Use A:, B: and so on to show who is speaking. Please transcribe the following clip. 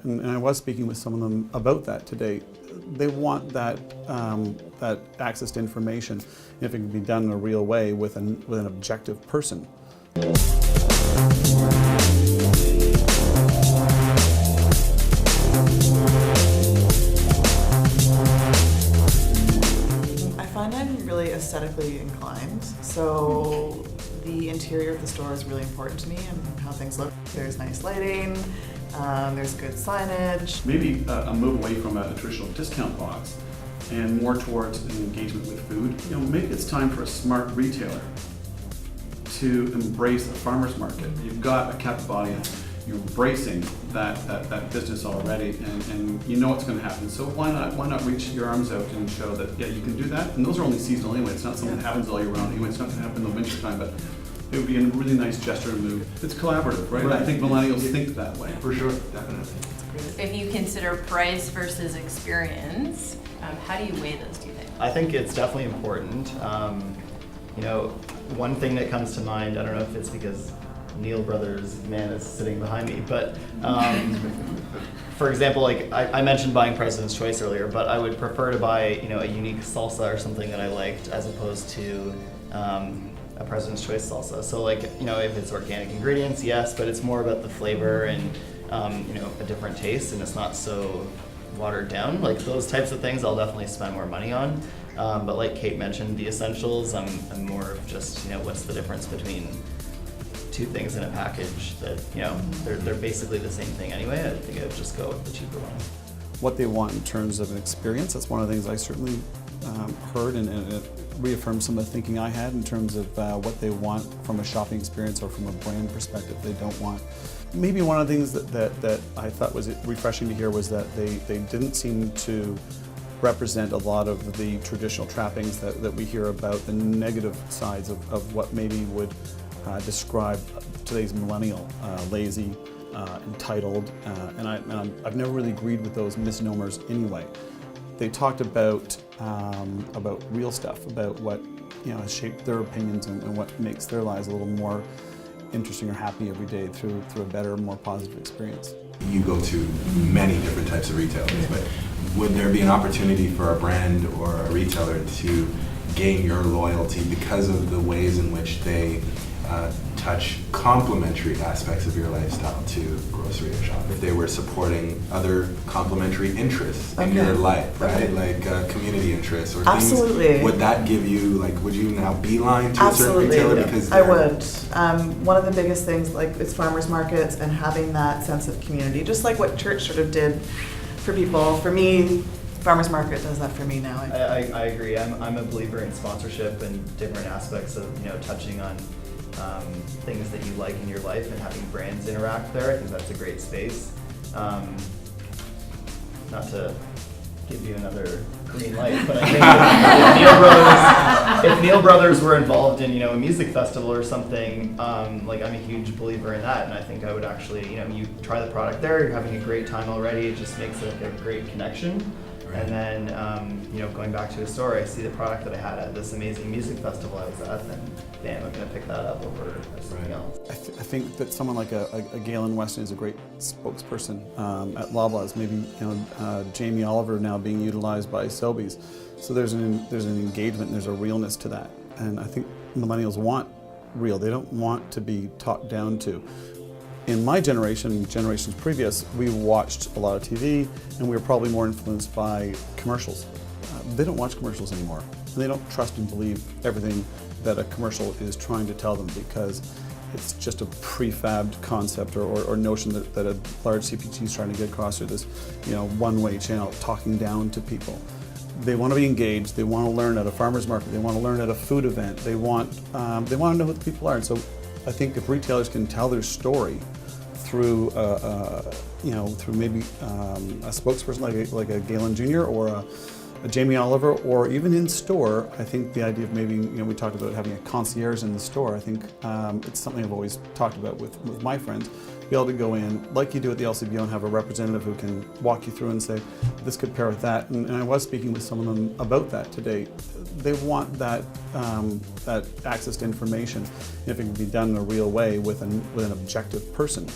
A: And I was speaking with some of them about that today. They want that that access to information, if it can be done in a real way with an objective person.
B: I find I'm really aesthetically inclined, so the interior of the store is really important to me and how things look. There's nice lighting, there's good signage.
A: Maybe a move away from a traditional discount box and more towards an engagement with food. You know, maybe it's time for a smart retailer to embrace a farmer's market. You've got a captive audience. You're embracing that business already, and you know what's going to happen. So why not reach your arms out and show that, yeah, you can do that? And those are only seasonal anyway. It's not something that happens all year round anyway. It's not going to happen in the winter time, but it would be a really nice gesture and move. It's collaborative, right? I think millennials think that way.
C: For sure, definitely.
D: If you consider price versus experience, how do you weigh those two things?
E: I think it's definitely important. You know, one thing that comes to mind, I don't know if it's because Neil Brothers' man is sitting behind me, but for example, like I mentioned buying President's Choice earlier, but I would prefer to buy, you know, a unique salsa or something that I liked as opposed to a President's Choice salsa. So like, you know, if it's organic ingredients, yes, but it's more about the flavor and you know, a different taste, and it's not so watered down. Like those types of things I'll definitely spend more money on. But like Kate mentioned, the essentials, I'm more of just, you know, what's the difference between two things in a package that, you know, they're basically the same thing anyway. I think I would just go with the cheaper one.
A: What they want in terms of an experience, that's one of the things I certainly heard, and it reaffirmed some of the thinking I had in terms of what they want from a shopping experience or from a brand perspective. They don't want. Maybe one of the things that I thought was refreshing to hear was that they didn't seem to represent a lot of the traditional trappings that we hear about, the negative sides of what maybe would describe today's millennial, lazy, entitled, and I've never really agreed with those misnomers anyway. They talked about real stuff, about what, you know, has shaped their opinions and what makes their lives a little more interesting or happy every day through a better, more positive experience.
C: You go to many different types of retailers, but would there be an opportunity for a brand or a retailer to gain your loyalty because of the ways in which they touch complementary aspects of your lifestyle to grocery or shop? If they were supporting other complementary interests in your life, right? Like community interests or
B: Absolutely.
C: things, would that give you, like, would you now beeline to
B: Absolutely.
C: a certain retailer? Because
B: I would. One of the biggest things, like, is farmers markets and having that sense of community, just like what church sort of did for people. For me, farmers market does that for me now.
E: I agree. I'm a believer in sponsorship and different aspects of, you know, touching on things that you like in your life and having brands interact there. I think that's a great space. Not to give you another green light, but I think if Neil Brothers were involved in, you know, a music festival or something, like I'm a huge believer in that, and I think I would actually, you know, you try the product there, you're having a great time already, it just makes it like a great connection. And then, you know, going back to a store, I see the product that I had at this amazing music festival I was at, and bam, I'm going to pick that up over something else.
A: I think that someone like a Galen Weston is a great spokesperson at Loblaws. Maybe, you know, Jamie Oliver now being utilized by Sobeys. So there's an engagement, and there's a realness to that. And I think millennials want real. They don't want to be talked down to. In my generation, generations previous, we watched a lot of TV, and we were probably more influenced by commercials. They don't watch commercials anymore. And they don't trust and believe everything that a commercial is trying to tell them, because it's just a prefabbed concept or notion that a large CPG is trying to get across through this, you know, one-way channel, talking down to people. They want to be engaged. They want to learn at a farmer's market. They want to learn at a food event. They want to know who the people are. And so I think if retailers can tell their story through, you know, through maybe a spokesperson like a Galen Jr. or a Jamie Oliver, or even in store, I think the idea of maybe, you know, we talked about having a concierge in the store. I think it's something I've always talked about with my friends. Be able to go in, like you do at the LCBO, and have a representative who can walk you through and say, this could pair with that. And I was speaking with some of them about that today. They want that access to information, if it can be done in a real way with an objective person.